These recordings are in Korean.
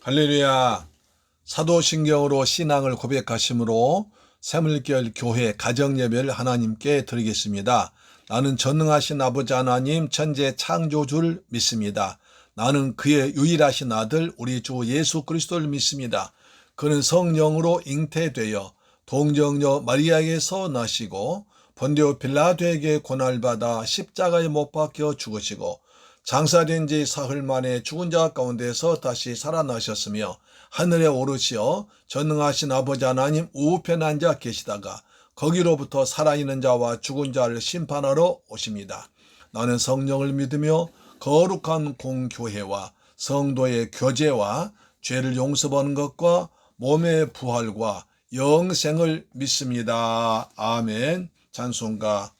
할렐루야. 사도신경으로 신앙을 고백하심으로 새물결 교회 가정예배를 하나님께 드리겠습니다. 나는 전능하신 아버지 하나님 천재 창조주를 믿습니다. 나는 그의 유일하신 아들 우리 주 예수 그리스도를 믿습니다. 그는 성령으로 잉태되어 동정녀 마리아에게서 나시고 본디오 빌라도에게 고난받아 십자가에 못 박혀 죽으시고 장사된 지 사흘 만에 죽은 자 가운데서 다시 살아나셨으며 하늘에 오르시어 전능하신 아버지 하나님 우편에 앉아 계시다가 거기로부터 살아있는 자와 죽은 자를 심판하러 오십니다. 나는 성령을 믿으며 거룩한 공교회와 성도의 교제와 죄를 용서받는 것과 몸의 부활과 영생을 믿습니다. 아멘. 찬송가.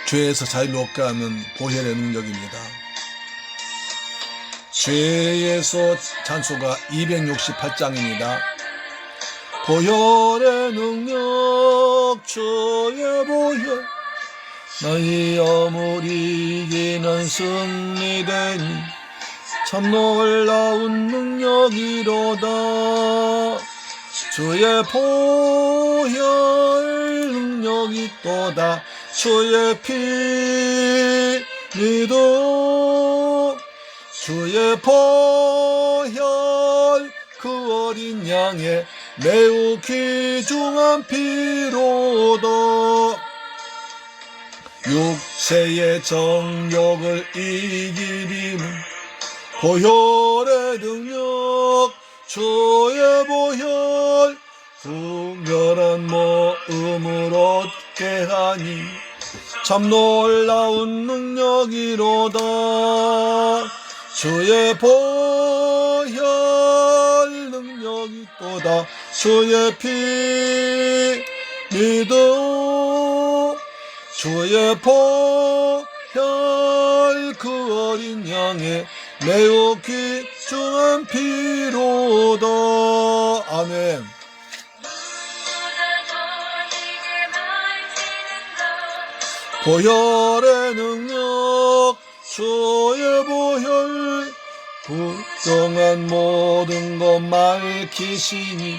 죄에서 자유롭게 하는 보혈의 능력입니다. 죄에서 찬송가 268장입니다. 보혈의 능력 주의 보혈 너희 염을 이기는 승리되니 참 놀라운 능력이로다. 주의 보혈 능력이 또다. 주의 피 믿어 주의 보혈 그 어린 양의 매우 귀중한 피로다. 육체의 정욕을 이기리는 보혈의 능력 주의 보혈 분별한 모음을 얻게 하니 참 놀라운 능력이로다. 주의 보혈 능력이 또다. 주의 피 믿어 주의 보혈 그 어린 양의 매우 귀중한 피로다. 아멘. 보혈의 능력 주의 보혈 부정한 모든 것 밝히시니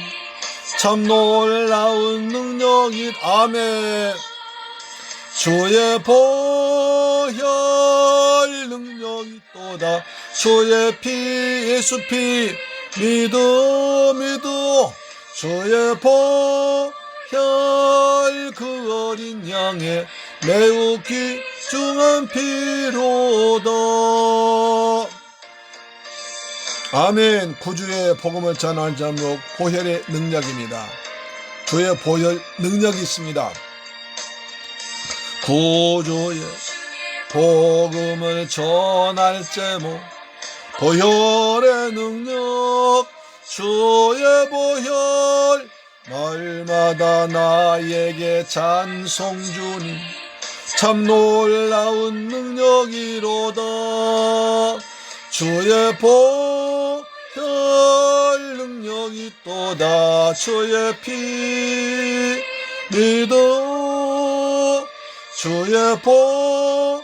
참 놀라운 능력이. 아멘. 주의 보혈 능력이 또다. 주의 피 예수 피 믿어 주의 보혈 그 어린 양의 매우 귀중한 피로다. 아멘. 구주의 복음을 전할 자목 보혈의 능력입니다. 주의 보혈 능력이 있습니다. 구주의 복음을 전할 제목 보혈의 능력 주의 보혈 날마다 나에게 찬송 주니 참 놀라운 능력이로다. 주의 보혈 능력이 또다. 주의 피 믿어 주의 보혈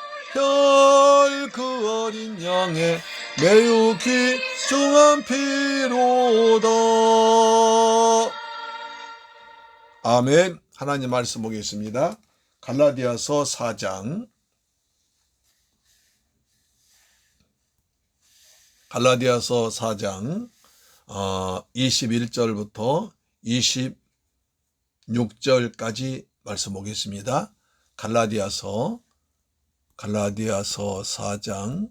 그 어린 양의 매우 귀중한 피로다. 아멘. 하나님 말씀 보겠습니다. 갈라디아서 4장 21절부터 26절까지 말씀 보겠습니다. 갈라디아서 4장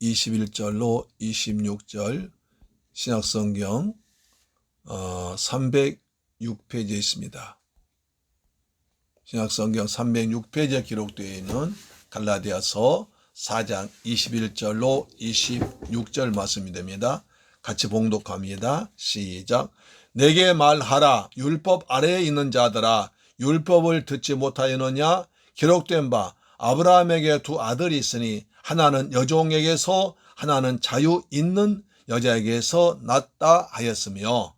21절로 26절 신약성경 306페이지에 있습니다. 신약성경 306페이지에 기록되어 있는 갈라디아서 4장 21절로 26절 말씀이 됩니다. 같이 봉독합니다. 시작. 내게 말하라. 율법 아래에 있는 자들아 율법을 듣지 못하였느냐? 기록된 바 아브라함에게 두 아들이 있으니 하나는 여종에게서 하나는 자유 있는 여자에게서 났다 하였으며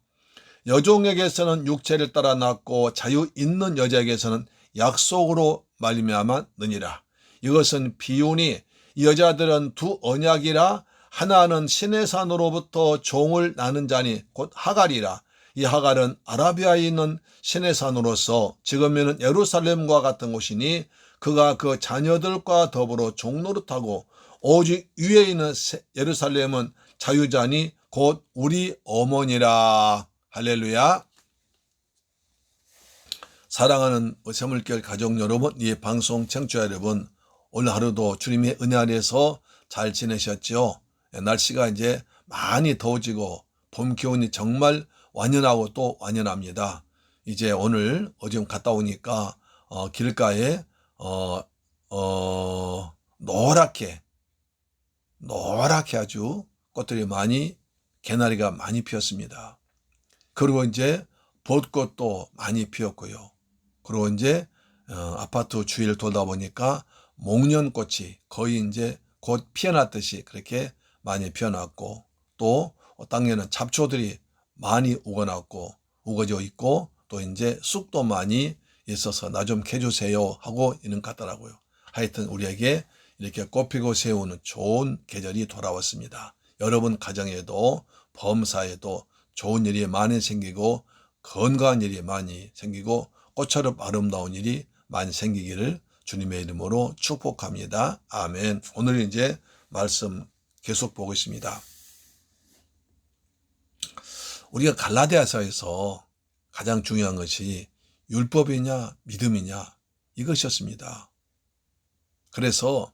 여종에게서는 육체를 따라 낳고 자유 있는 여자에게서는 약속으로 말미암았느니라. 이것은 비유니 이 여자들은 두 언약이라 하나는 시내산으로부터 종을 낳는 자니 곧 하갈이라. 이 하갈은 아라비아에 있는 시내산으로서 지금에는 예루살렘과 같은 곳이니 그가 그 자녀들과 더불어 종노릇하고 오직 위에 있는 예루살렘은 자유자니 곧 우리 어머니라. 할렐루야. 사랑하는 새물결 가족 여러분, 이 방송 청취자 여러분, 오늘 하루도 주님의 은혜 아래서 잘 지내셨죠? 날씨가 이제 많이 더워지고 봄 기온이 정말 완연하고 또 완연합니다. 이제 오늘 어제 갔다 오니까 길가에 노랗게 아주 꽃들이 많이, 개나리가 많이 피었습니다. 그리고 이제 벚꽃도 많이 피었고요. 그리고 이제 아파트 주위를 돌다 보니까 목련꽃이 거의 이제 곧 피어났듯이 그렇게 많이 피어났고, 또 땅에는 잡초들이 많이 우거져 있고, 또 이제 쑥도 많이 있어서 나 좀 캐주세요 하고 있는 것 같더라고요. 하여튼 우리에게 이렇게 꽃피고 새우는 좋은 계절이 돌아왔습니다. 여러분 가정에도 범사에도 좋은 일이 많이 생기고 건강한 일이 많이 생기고 꽃처럼 아름다운 일이 많이 생기기를 주님의 이름으로 축복합니다. 아멘. 오늘 이제 말씀 계속 보고 있습니다. 우리가 갈라디아서에서 가장 중요한 것이 율법이냐 믿음이냐 이것이었습니다. 그래서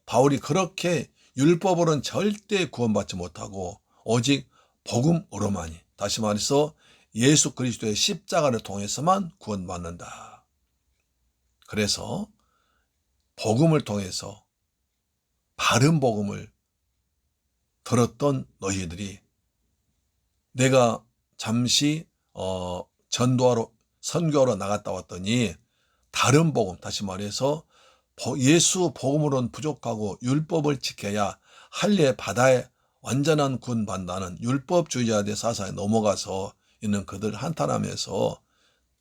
바울이 그렇게 율법으로는 절대 구원받지 못하고 오직 복음으로만이, 다시 말해서 예수 그리스도의 십자가를 통해서만 구원받는다. 그래서 복음을 통해서 바른 복음을 들었던 너희들이 내가 잠시 전도하러 선교하러 나갔다 왔더니 다른 복음, 다시 말해서 예수 복음으로는 부족하고 율법을 지켜야 할례 바다에 완전한 구원받는다는 율법주의자들의 사상에 넘어가서 있는 그들 한탄하면서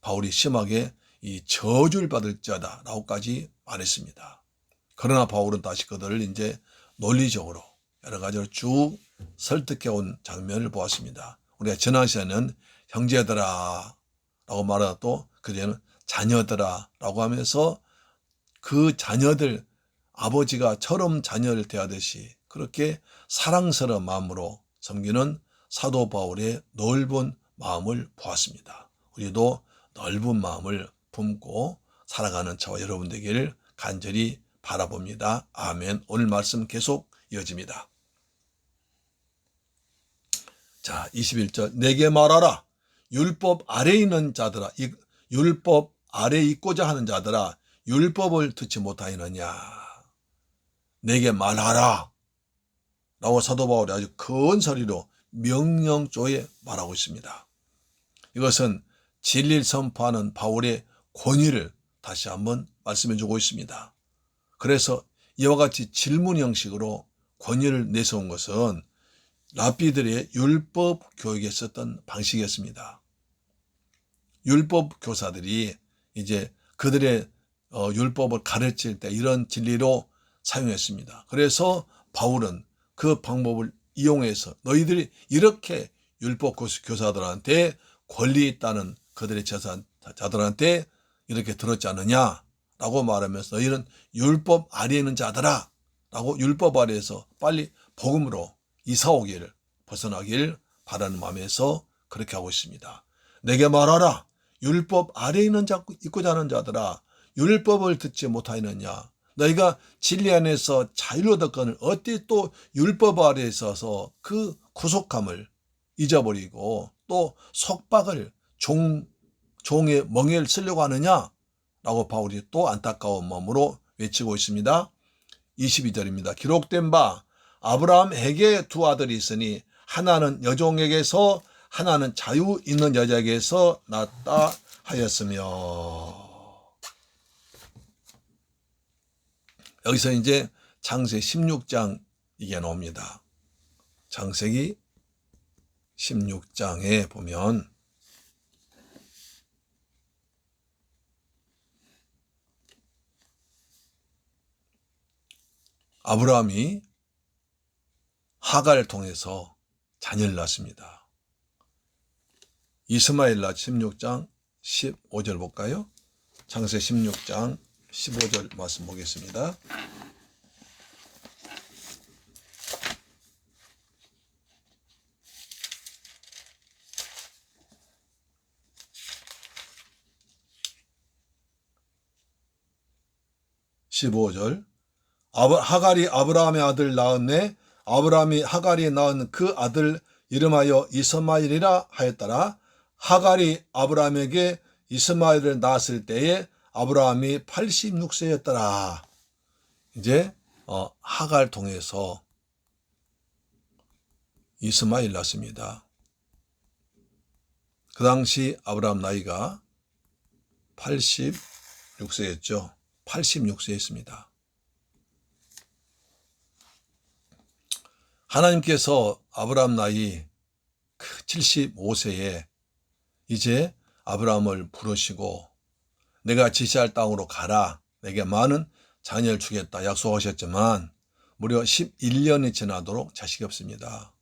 바울이 심하게 이 저주를 받을 자다라고까지 말했습니다. 그러나 바울은 다시 그들을 이제 논리적으로 여러 가지로 쭉 설득해 온 장면을 보았습니다. 우리가 지난 시간에는 형제들아 라고 말하고 그제는 자녀들아 라고 하면서 그 자녀들, 아버지가 처럼 자녀를 대하듯이 그렇게 사랑스러운 마음으로 섬기는 사도 바울의 넓은 마음을 보았습니다. 우리도 넓은 마음을 품고 살아가는 저와 여러분 되기를 간절히 바라봅니다. 아멘. 오늘 말씀 계속 이어집니다. 자, 21절. 내게 말하라. 율법 아래에 있는 자들아, 율법 아래에 있고자 하는 자들아, 율법을 듣지 못하였느냐. 내게 말하라. 라고 사도 바울이 아주 큰 소리로 명령조에 말하고 있습니다. 이것은 진리를 선포하는 바울의 권위를 다시 한번 말씀해 주고 있습니다. 그래서 이와 같이 질문 형식으로 권위를 내세운 것은 랍비들의 율법 교육에 썼던 방식이었습니다. 율법 교사들이 이제 그들의 율법을 가르칠 때 이런 진리로 사용했습니다. 그래서 바울은 그 방법을 이용해서 너희들이 이렇게 율법 교사들한테 권리 있다는 그들의 제자들한테 이렇게 들었지 않느냐 라고 말하면서 너희는 율법 아래에 있는 자들아 라고 율법 아래에서 빨리 복음으로 이사오기를, 벗어나기를 바라는 마음에서 그렇게 하고 있습니다. 내게 말하라. 율법 아래에 있고자 하는 자들아, 율법을 듣지 못하느냐. 너희가 진리 안에서 자유를 얻었거늘 어찌 또 율법 아래에 있어서 그 구속함을 잊어버리고 또 속박을 종의 멍에를 쓰려고 하느냐 라고 바울이 또 안타까운 마음으로 외치고 있습니다. 22절입니다. 기록된 바 아브라함에게 두 아들이 있으니 하나는 여종에게서 하나는 자유 있는 여자에게서 낳았다 하였으며. 여기서 이제 창세기 16장 이게 나옵니다. 창세기 16장에 보면 아브라함이 하갈을 통해서 자녀를 낳습니다. 이스마엘라 16장 15절 볼까요? 창세기 16장 15절 말씀 보겠습니다. 하갈이 아브라함의 아들 낳았네. 아브라함이 하갈이 낳은 그 아들 이름하여 이스마엘이라 하였더라. 하갈이 아브라함에게 이스마엘을 낳았을 때에 아브라함이 86세였더라. 이제 하갈 통해서 이스마엘 낳습니다. 그 당시 아브라함 나이가 86세였죠. 86세였습니다. 하나님께서 아브라함 나이 75세에 이제 아브라함을 부르시고 내가 지시할 땅으로 가라. 내게 많은 자녀를 주겠다 약속하셨지만 무려 11년이 지나도록 자식이 없습니다.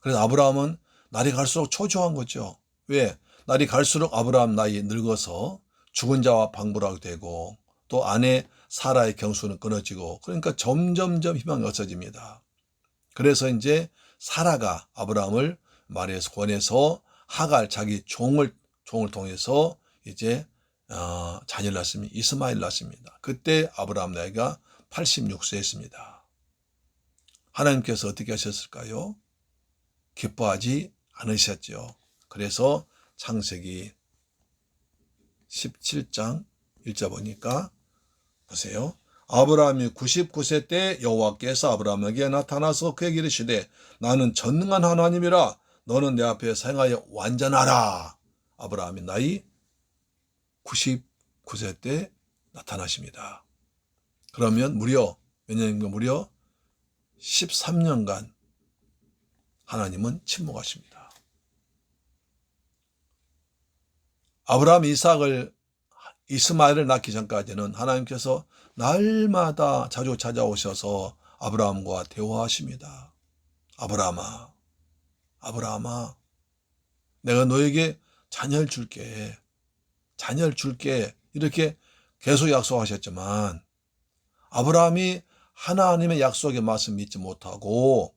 그래서 아브라함은 날이 갈수록 초조한 거죠. 왜? 날이 갈수록 아브라함 나이 늙어서 죽은 자와 방불하게 되고 또 아내 사라의 경수는 끊어지고 그러니까 점점점 희망이 없어집니다. 그래서 이제 사라가 아브라함을 말해서 권해서 하갈 자기 종을 통해서 이제 자녀를 낳습니다. 이스마엘 낳습니다. 그때 아브라함 나이가 86세였습니다. 하나님께서 어떻게 하셨을까요? 기뻐하지 않으셨죠. 그래서 창세기 17장 1절 보니까 보세요. 아브라함이 99세 때 여호와께서 아브라함에게 나타나서 그에게 이르시되 나는 전능한 하나님이라 너는 내 앞에 행하여 완전하라. 아브라함이 나이 99세 때 나타나십니다. 그러면 무려 몇 년인가 무려 13년간 하나님은 침묵하십니다. 아브라함 이스마엘을 낳기 전까지는 하나님께서 날마다 자주 찾아오셔서 아브라함과 대화하십니다. 아브라함아, 아브라함아, 내가 너에게 자녀를 줄게. 이렇게 계속 약속하셨지만 아브라함이 하나님의 약속의 말씀 믿지 못하고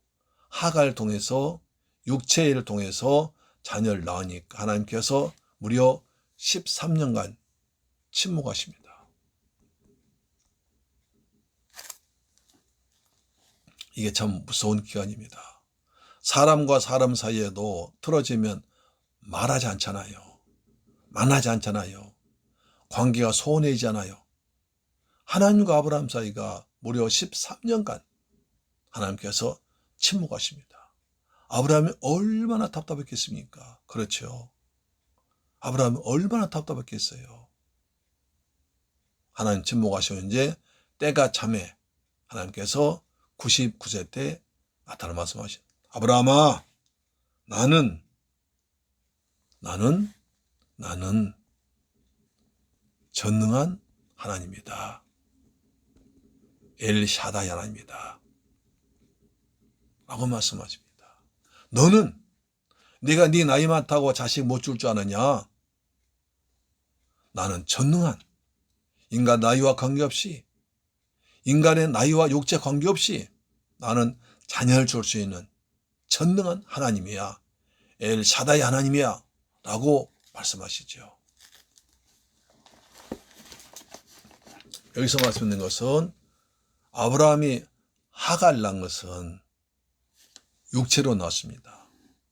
하갈을 통해서 육체의 일을 통해서 자녀를 낳으니까 하나님께서 무려 13년간 침묵하십니다. 이게 참 무서운 기간입니다. 사람과 사람 사이에도 틀어지면 말하지 않잖아요. 만나지 않잖아요. 관계가 소원해지잖아요. 하나님과 아브라함 사이가 무려 13년간 하나님께서 침묵하십니다. 아브라함이 얼마나 답답했겠습니까? 그렇죠. 아브라함이 얼마나 답답했겠어요. 하나님 침묵하시고 이제 때가 참에 하나님께서 99세 때 나타나 말씀하신 아브라함아, 나는 전능한 하나님이다. 엘샤다이 하나님이다. 라고 말씀하십니다. 너는 네가 네 나이 많다고 자식 못 줄 줄 아느냐? 나는 전능한 인간 나이와 관계없이 인간의 나이와 육체 관계없이 나는 자녀를 줄 수 있는 전능한 하나님이야. 엘샤다이 하나님이야. 라고 말씀하시죠. 여기서 말씀드린 것은 아브라함이 하갈 낳은 것은 육체로 낳았습니다.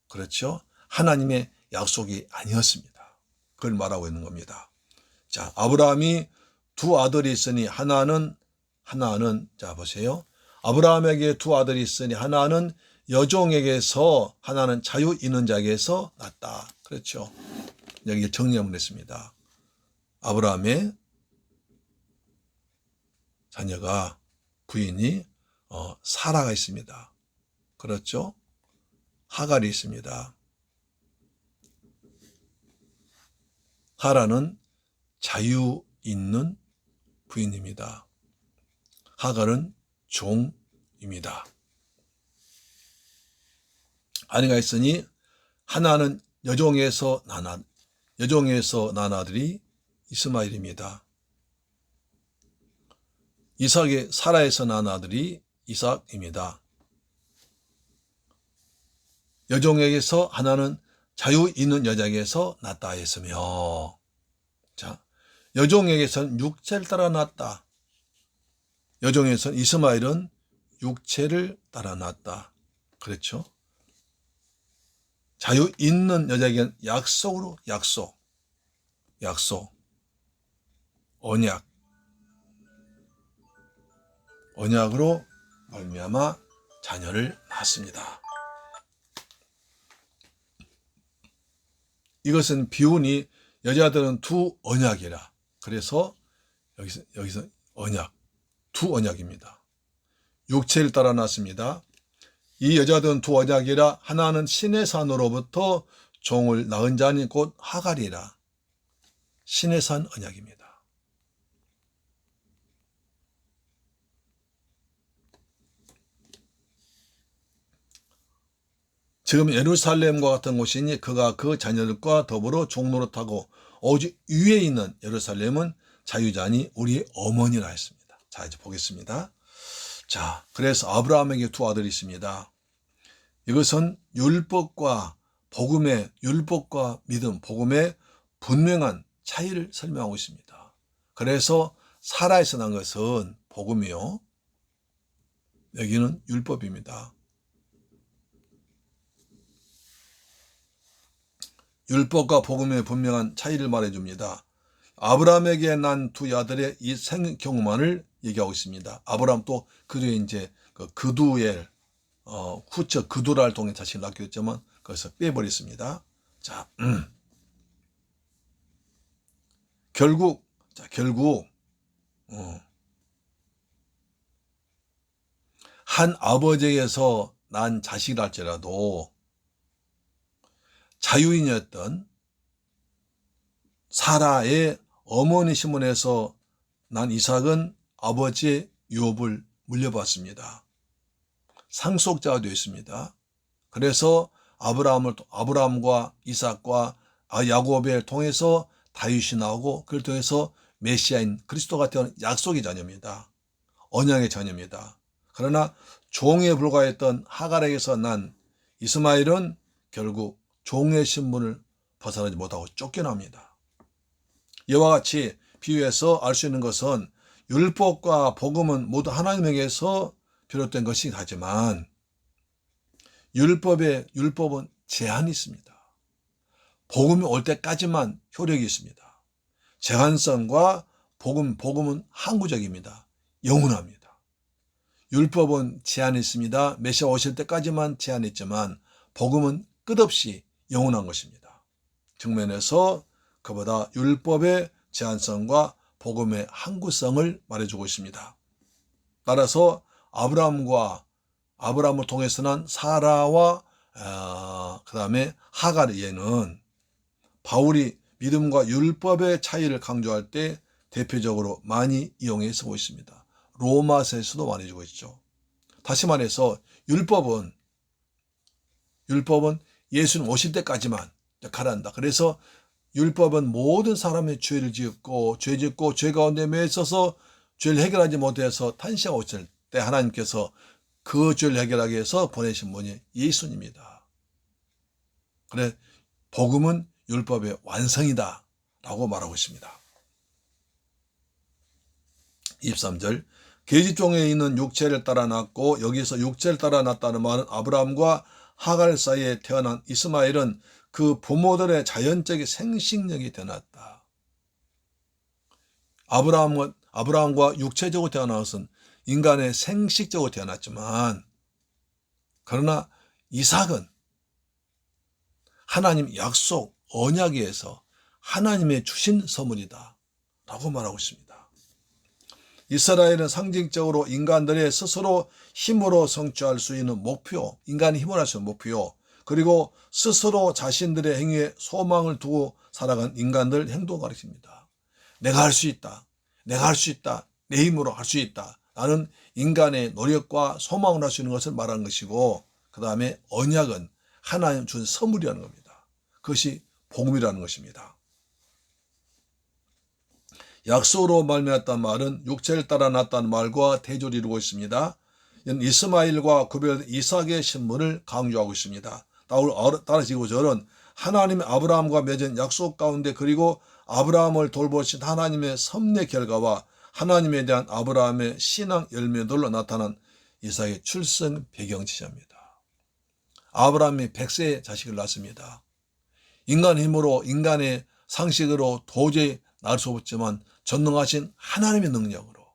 그렇죠? 하나님의 약속이 아니었습니다. 그걸 말하고 있는 겁니다. 자, 아브라함이 두 아들이 있으니 하나는 자 보세요. 아브라함에게 두 아들이 있으니 하나는 여종에게서 하나는 자유 있는 자에게서 났다. 그렇죠? 여기 정리하면 됐습니다. 아브라함의 자녀가 부인이 사라가 있습니다. 그렇죠? 하갈이 있습니다. 사라는 자유 있는 부인입니다. 하갈은 종 입니다. 아내가 있으니 하나는 여종에서 난 아들이 이스마엘입니다. 이삭의 사라에서 난 아들이 이삭입니다. 여종에게서 하나는 자유 있는 여자에게서 났다 했으며, 자, 여종에게서는 육체를 따라 났다. 여종에서는 이스마엘은 육체를 따라 났다. 그렇죠? 자유 있는 여자에게는 약속으로 약속, 언약으로 말미암아 자녀를 낳았습니다. 이것은 비유니 여자들은 두 언약이라. 그래서 여기서 언약, 두 언약입니다. 육체를 따라 낳았습니다. 이 여자들은 두 언약이라. 하나는 신의 산으로부터 종을 낳은 자니 곧 하갈이라. 신의 산 언약입니다. 지금 예루살렘과 같은 곳이니 그가 그 자녀들과 더불어 종노릇하고 오직 위에 있는 예루살렘은 자유자니 우리의 어머니라 했습니다. 자, 이제 보겠습니다. 자, 그래서 아브라함에게 두 아들이 있습니다. 이것은 율법과 믿음, 복음의 분명한 차이를 설명하고 있습니다. 그래서 사라에서 난 것은 복음이요, 여기는 율법입니다. 율법과 복음의 분명한 차이를 말해줍니다. 아브라함에게 난 두 아들의 이 생 경우만을 얘기하고 있습니다. 아브라함 또 그뒤에 이제 그두엘 후처 그두라를 통해 자신을 낳기로 했지만 거기서 빼버렸습니다. 자, 결국 한 아버지에게서 난 자식이랄지라도 자유인이었던 사라의 어머니 시몬에서 난 이삭은 아버지의 유업을 물려받습니다. 상속자가 되었습니다. 그래서 아브라함과 이삭과 야곱을 통해서 다윗이 나오고 그를 통해서 메시아인 그리스도가 되는 약속의 자녀입니다. 언약의 자녀입니다. 그러나 종에 불과했던 하갈에게서 난 이스마엘은 결국 종의 신분을 벗어나지 못하고 쫓겨납니다. 이와 같이 비유해서 알 수 있는 것은 율법과 복음은 모두 하나님에게서 비롯된 것이긴 하지만 율법은 제한이 있습니다. 복음이 올 때까지만 효력이 있습니다. 제한성과 복음은 항구적입니다. 영원합니다. 율법은 제한이 있습니다. 메시아 오실 때까지만 제한이 있지만 복음은 끝없이 영원한 것입니다. 측면에서 그보다 율법의 제한성과 복음의 항구성을 말해주고 있습니다. 따라서 아브라함을 통해서 난 사라와 그 다음에 하갈에는 바울이 믿음과 율법의 차이를 강조할 때 대표적으로 많이 이용해 쓰고 있습니다. 로마서에서도 말해주고 있죠. 다시 말해서 율법은 예수님 오실 때까지만 가란다. 그래서 율법은 모든 사람의 죄를 짓고 죄 가운데 매여 있어서 죄를 해결하지 못해서 탄시가 오실 때 하나님께서 그 죄를 해결하기 위해서 보내신 분이 예수님입니다. 그래 복음은 율법의 완성이다 라고 말하고 있습니다. 23절 계집종에 있는 육체를 따라 낳고, 여기서 육체를 따라 낳았다는 말은 아브라함과 하갈 사이에 태어난 이스마엘은 그 부모들의 자연적인 생식력이 태어났다. 아브라함과 육체적으로 태어난 것은 인간의 생식적으로 태어났지만, 그러나 이삭은 하나님 약속, 언약에 의해서 하나님의 주신 선물이다 라고 말하고 있습니다. 이스라엘은 상징적으로 인간들의 스스로 힘으로 성취할 수 있는 목표, 인간이 힘으로 할 수 있는 목표, 그리고 스스로 자신들의 행위에 소망을 두고 살아간 인간들 행동을 가리킵니다. 내가 할 수 있다. 내 힘으로 할 수 있다. 나는 인간의 노력과 소망을 할 수 있는 것을 말하는 것이고, 그 다음에 언약은 하나님 준 선물이라는 겁니다. 그것이 복음이라는 것입니다. 약속으로 말미암았다는 말은 육체를 따라 났다는 말과 대조를 이루고 있습니다. 이는 이스마엘과 구별된 이삭의 신분을 강조하고 있습니다. 따라서 이 구절은 하나님의 아브라함과 맺은 약속 가운데, 그리고 아브라함을 돌보신 하나님의 섭리의 결과와 하나님에 대한 아브라함의 신앙 열매들로 나타난 이삭의 출생 배경 지시합니다. 아브라함이 100세의 자식을 낳습니다. 인간의 힘으로, 인간의 상식으로 도저히 낳을 수 없지만 전능하신 하나님의 능력으로,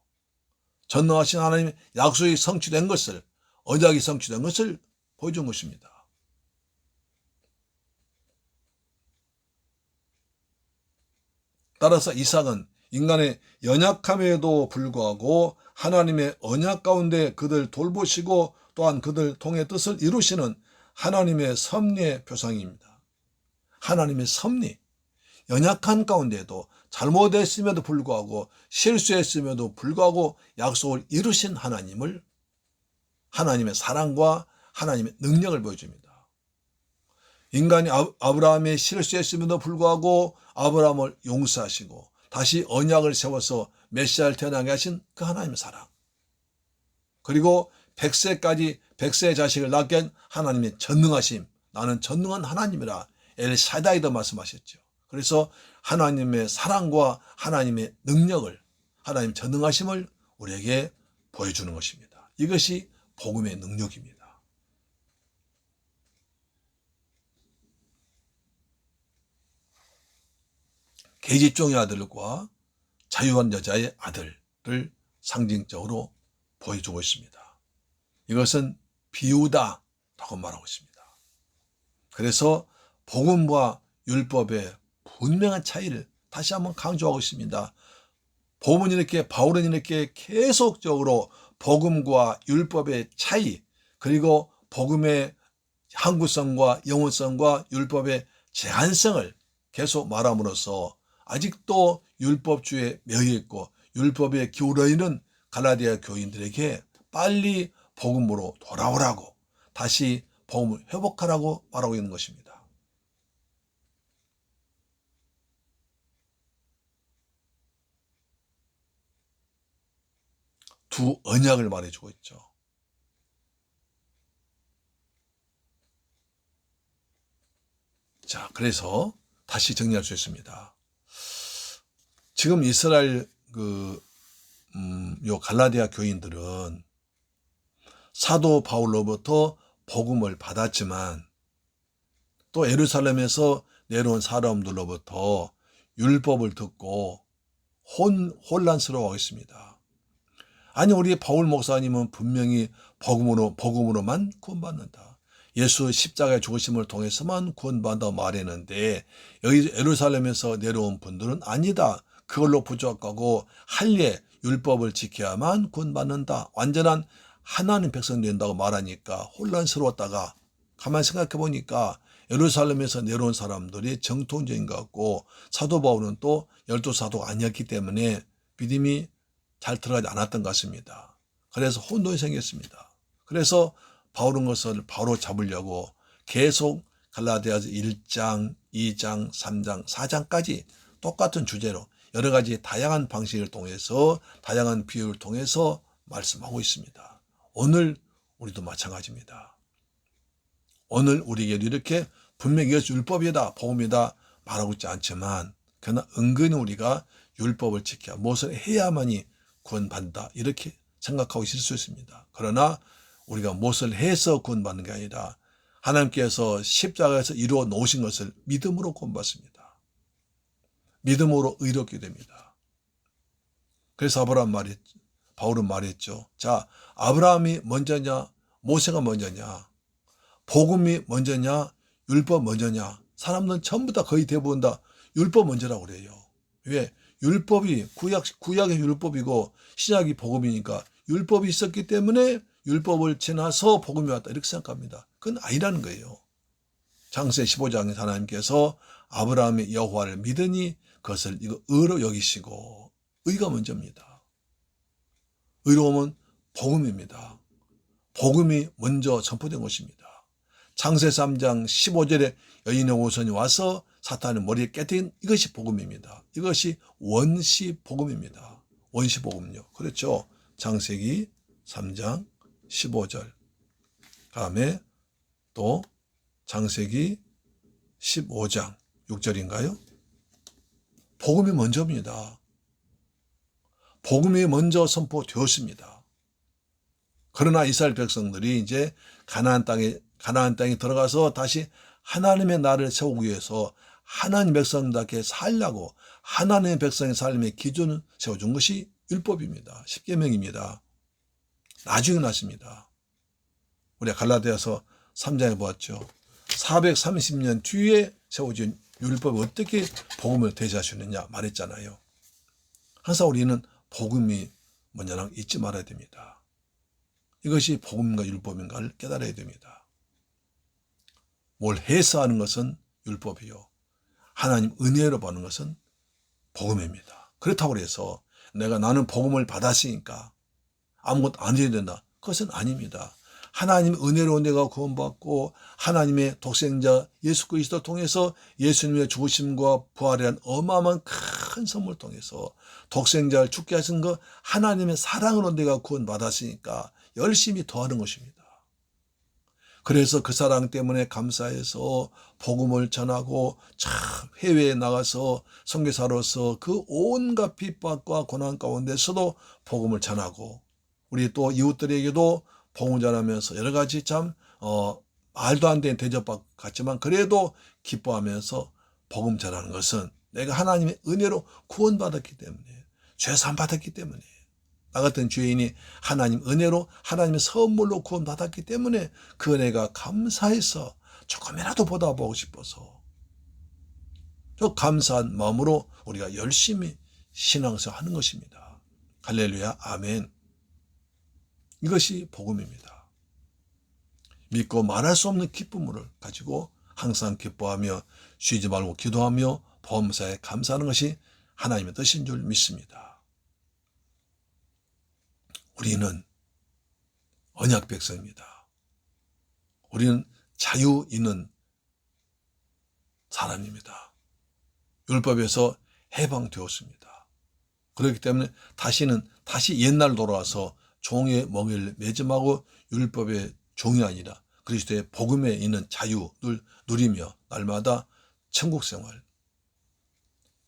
전능하신 하나님의 약속이 성취된 것을, 언약이 성취된 것을 보여준 것입니다. 따라서 이삭은 인간의 연약함에도 불구하고 하나님의 언약 가운데 그들 돌보시고 또한 그들 통해 뜻을 이루시는 하나님의 섭리의 표상입니다. 하나님의 섭리, 연약한 가운데도 잘못했음에도 불구하고 실수했음에도 불구하고 약속을 이루신 하나님을, 하나님의 사랑과 하나님의 능력을 보여줍니다. 인간이 아브라함의 실수했음에도 불구하고 아브라함을 용서하시고 다시 언약을 세워서 메시아를 태어나게 하신 그 하나님의 사랑, 그리고 100세까지 100세의 자식을 낳게 한 하나님의 전능하심, 나는 전능한 하나님이라 엘샤다이도 말씀하셨죠. 그래서 하나님의 사랑과 하나님의 능력을, 하나님 전능하심을 우리에게 보여주는 것입니다. 이것이 복음의 능력입니다. 계집종의 아들과 자유한 여자의 아들을 상징적으로 보여주고 있습니다. 이것은 비유다라고 말하고 있습니다. 그래서 복음과 율법의 분명한 차이를 다시 한번 강조하고 있습니다. 바울은 이렇게 계속적으로 복음과 율법의 차이, 그리고 복음의 항구성과 영원성과 율법의 제한성을 계속 말함으로써 아직도 율법주의에 매여 있고 율법에 기울어 있는 갈라디아 교인들에게 빨리 복음으로 돌아오라고, 다시 복음을 회복하라고 말하고 있는 것입니다. 두 언약을 말해주고 있죠. 자, 그래서 다시 정리할 수 있습니다. 지금 이스라엘 요 갈라디아 교인들은 사도 바울로부터 복음을 받았지만 또 예루살렘에서 내려온 사람들로부터 율법을 듣고 혼란스러워하고 있습니다. 아니, 우리 바울 목사님은 분명히 복음으로만 구원받는다, 예수 십자가의 죽으심을 통해서만 구원받는다고 말했는데 여기 예루살렘에서 내려온 분들은 아니다, 그걸로 부족하고 할례 율법을 지켜야만 구원받는다, 완전한 하나님 백성 된다고 말하니까 혼란스러웠다가 가만히 생각해 보니까 예루살렘에서 내려온 사람들이 정통적인 것 같고 사도 바울은 또 12사도가 아니었기 때문에 믿음이 잘 들어가지 않았던 것 같습니다. 그래서 혼돈이 생겼습니다. 그래서 바울은 것을 바로 잡으려고 계속 갈라디아서 1장, 2장, 3장, 4장까지 똑같은 주제로 여러 가지 다양한 방식을 통해서, 다양한 비유를 통해서 말씀하고 있습니다. 오늘 우리도 마찬가지입니다. 오늘 우리에게도 이렇게 분명히 이것이 율법이다, 복음이다 말하고 있지 않지만 그러나 은근히 우리가 율법을 지켜야, 무엇을 해야만이 구원받는다 이렇게 생각하고 있을 수 있습니다. 그러나 우리가 무엇을 해서 구원받는 게 아니라 하나님께서 십자가에서 이루어 놓으신 것을 믿음으로 구원받습니다. 믿음으로 의롭게 됩니다. 그래서 바울은 말했죠. 자, 아브라함이 먼저냐, 모세가 먼저냐, 복음이 먼저냐, 율법 먼저냐. 사람들은 전부 다 거의 대부분 다 율법 먼저라고 그래요. 왜? 율법이 구약의 율법이고 신약이 복음이니까 율법이 있었기 때문에 율법을 지나서 복음이 왔다 이렇게 생각합니다. 그건 아니라는 거예요. 창세 15장에 하나님께서 아브라함의 여호와를 믿으니 그것을 의로 여기시고, 의가 먼저입니다. 의로움은 복음입니다. 복음이 먼저 선포된 것입니다. 창세 3장 15절에 여인의 오선이 와서 사탄의 머리에 깨뜨린 이것이 복음입니다. 이것이 원시 복음입니다. 원시 복음요. 그렇죠. 창세기 3장 15절. 다음에 또 창세기 15장 6절인가요? 복음이 먼저입니다. 복음이 먼저 선포되었습니다. 그러나 이스라엘 백성들이 이제 가나안 땅에 들어가서 다시 하나님의 나라를 세우기 위해서 하나님 백성답게 살려고 하나님의 백성의 삶의 기준을 세워준 것이 율법입니다. 십계명입니다. 나중에 났습니다. 우리가 갈라디아서 3장에 보았죠. 430년 뒤에 세워진 율법이 어떻게 복음을 대신할 수 있느냐 말했잖아요. 항상 우리는 복음이 뭐냐랑 잊지 말아야 됩니다. 이것이 복음과 율법인가를 깨달아야 됩니다. 뭘 해서 하는 것은 율법이요. 하나님 은혜로 받는 것은 복음입니다. 그렇다고 해서 나는 복음을 받았으니까 아무것도 안 해야 된다. 그것은 아닙니다. 하나님의 은혜로 내가 구원받고 하나님의 독생자 예수 그리스도를 통해서 예수님의 죽으심과 부활이란 어마어마한 큰 선물을 통해서 독생자를 죽게 하신 것 하나님의 사랑으로 내가 구원받았으니까 열심히 더하는 것입니다. 그래서 그 사랑 때문에 감사해서 복음을 전하고 참 해외에 나가서 선교사로서 그 온갖 핍박과 고난 가운데서도 복음을 전하고 우리 또 이웃들에게도 복음을 전하면서 여러 가지 참 말도 안 되는 대접받 같지만 그래도 기뻐하면서 복음 전하는 것은 내가 하나님의 은혜로 구원받았기 때문에 죄사함 받았기 때문에 나 같은 죄인이 하나님 은혜로 하나님의 선물로 구원받았기 때문에 그 은혜가 감사해서 조금이라도 보답하고 싶어서 저 감사한 마음으로 우리가 열심히 신앙생활 하는 것입니다. 할렐루야 아멘. 이것이 복음입니다. 믿고 말할 수 없는 기쁨을 가지고 항상 기뻐하며 쉬지 말고 기도하며 범사에 감사하는 것이 하나님의 뜻인 줄 믿습니다. 우리는 언약 백성입니다. 우리는 자유 있는 사람입니다. 율법에서 해방되었습니다. 그렇기 때문에 다시 옛날 돌아와서 종의 멍에를 매짐하고 율법의 종이 아니라 그리스도의 복음에 있는 자유를 누리며 날마다 천국 생활.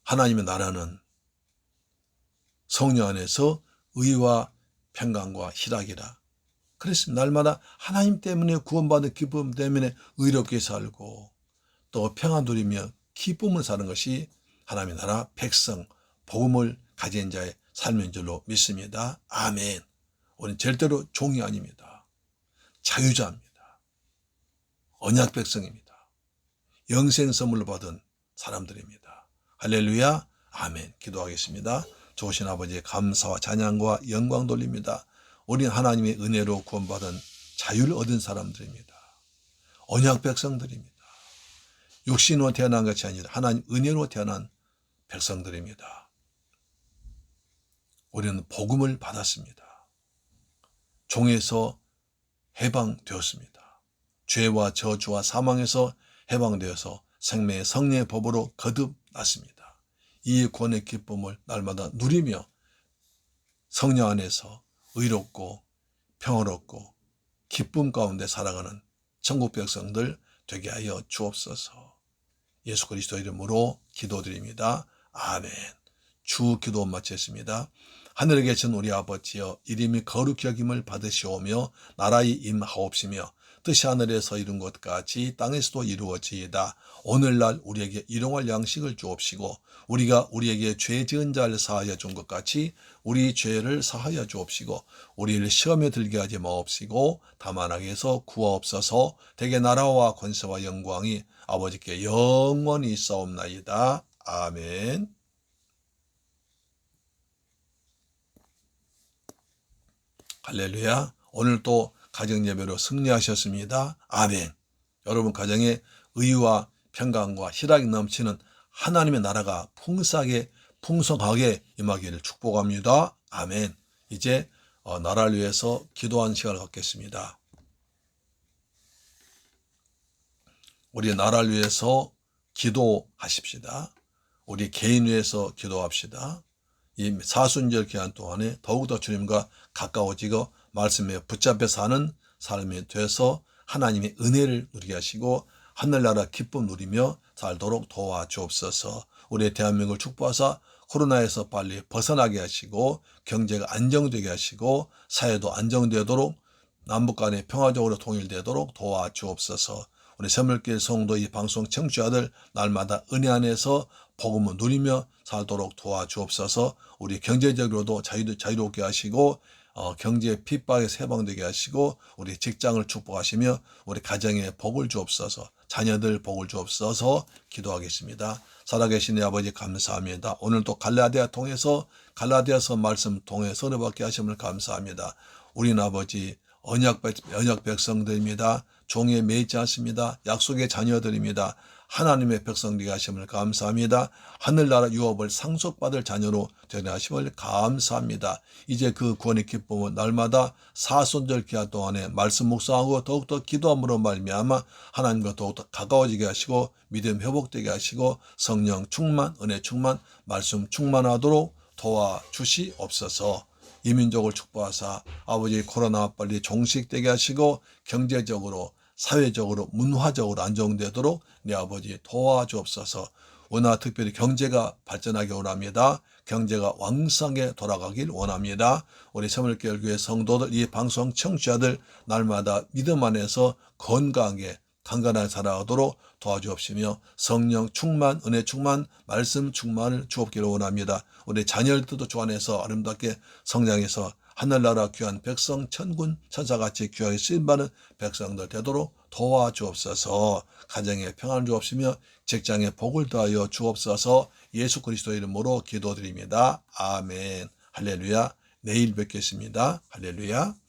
하나님의 나라는 성령 안에서 의와 평강과 희락이라. 그랬습니다. 날마다 하나님 때문에 구원받은 기쁨 때문에 의롭게 살고 또 평안 누리며 기쁨을 사는 것이 하나님의 나라 백성 복음을 가진 자의 삶인 줄로 믿습니다. 아멘. 우리는 절대로 종이 아닙니다. 자유자입니다. 언약 백성입니다. 영생 선물로 받은 사람들입니다. 할렐루야 아멘. 기도하겠습니다. 좋으신 아버지의 감사와 찬양과 영광 돌립니다. 우리는 하나님의 은혜로 구원받은 자유를 얻은 사람들입니다. 언약 백성들입니다. 육신으로 태어난 것이 아니라 하나님 은혜로 태어난 백성들입니다. 우리는 복음을 받았습니다. 종에서 해방되었습니다. 죄와 저주와 사망에서 해방되어서 생명의 성령의 법으로 거듭났습니다. 이 구원의 기쁨을 날마다 누리며 성령 안에서 의롭고 평화롭고 기쁨 가운데 살아가는 천국 백성들 되게 하여 주옵소서. 예수 그리스도 이름으로 기도드립니다. 아멘. 주 기도 마쳤습니다. 하늘에 계신 우리 아버지여 이름이 거룩히 여김을 받으시오며 나라의 임하옵시며 뜻이 하늘에서 이룬 것 같이 땅에서도 이루어지이다. 오늘날 우리에게 일용할 양식을 주옵시고 우리가 우리에게 죄 지은 자를 사하여 준 것 같이 우리 죄를 사하여 주옵시고 우리를 시험에 들게 하지 마옵시고 다만 악에서 구하옵소서. 대개 나라와 권세와 영광이 아버지께 영원히 있사옵나이다. 아멘. 할렐루야. 오늘 또 가정예배로 승리하셨습니다. 아멘. 여러분 가정에 의와 평강과 희락이 넘치는 하나님의 나라가 풍성하게 임하기를 축복합니다. 아멘. 이제 나라를 위해서 기도하는 시간을 갖겠습니다. 우리 나라를 위해서 기도하십시다. 우리 개인 위해서 기도합시다. 이 사순절 기간 동안에 더욱더 주님과 가까워지고 말씀에 붙잡혀 사는 삶이 돼서 하나님의 은혜를 누리게 하시고 하늘나라 기쁨 누리며 살도록 도와주옵소서. 우리 대한민국을 축복하사 코로나에서 빨리 벗어나게 하시고 경제가 안정되게 하시고 사회도 안정되도록 남북 간에 평화적으로 통일되도록 도와주옵소서. 우리 새물길 성도 이 방송 청취자들 날마다 은혜 안에서 복음을 누리며 살도록 도와주옵소서. 우리 경제적으로도 자유롭게 하시고 경제 핍박에서 해방되게 하시고 우리 직장을 축복하시며 우리 가정에 복을 주옵소서. 자녀들 복을 주옵소서. 기도하겠습니다. 살아계신 내 아버지 감사합니다. 오늘도 갈라디아 통해서 갈라디아서 말씀 통해 선을 받게 하심을 감사합니다. 우리는 아버지 언약 백성들입니다. 종에 매이지 않습니다. 약속의 자녀들입니다. 하나님의 백성되게 하심을 감사합니다. 하늘나라 유업을 상속받을 자녀로 되게 하심을 감사합니다. 이제 그 구원의 기쁨은 날마다 사순절 기간 동안에 말씀 묵상하고 더욱더 기도함으로 말미암아 하나님과 더욱더 가까워지게 하시고 믿음 회복되게 하시고 성령 충만, 은혜 충만, 말씀 충만하도록 도와주시옵소서. 이 민족을 축복하사 아버지 코로나 빨리 종식되게 하시고 경제적으로 사회적으로 문화적으로 안정되도록 내 아버지 도와주옵소서. 원하 특별히 경제가 발전하기 원합니다. 경제가 왕성하게 돌아가길 원합니다. 우리 새물교회 성도들 이 방송 청취자들 날마다 믿음 안에서 건강하게 강건하게 살아가도록 도와주옵시며 성령 충만, 은혜 충만, 말씀 충만을 주옵기를 원합니다. 우리 자녀들도 주 안에서 아름답게 성장해서 하늘나라 귀한 백성 천군 천사같이 귀하게 쓰임받는 백성들 되도록 도와주옵소서. 가정에 평안을 주옵시며 직장에 복을 더하여 주옵소서. 예수 그리스도 이름으로 기도드립니다. 아멘. 할렐루야. 내일 뵙겠습니다. 할렐루야.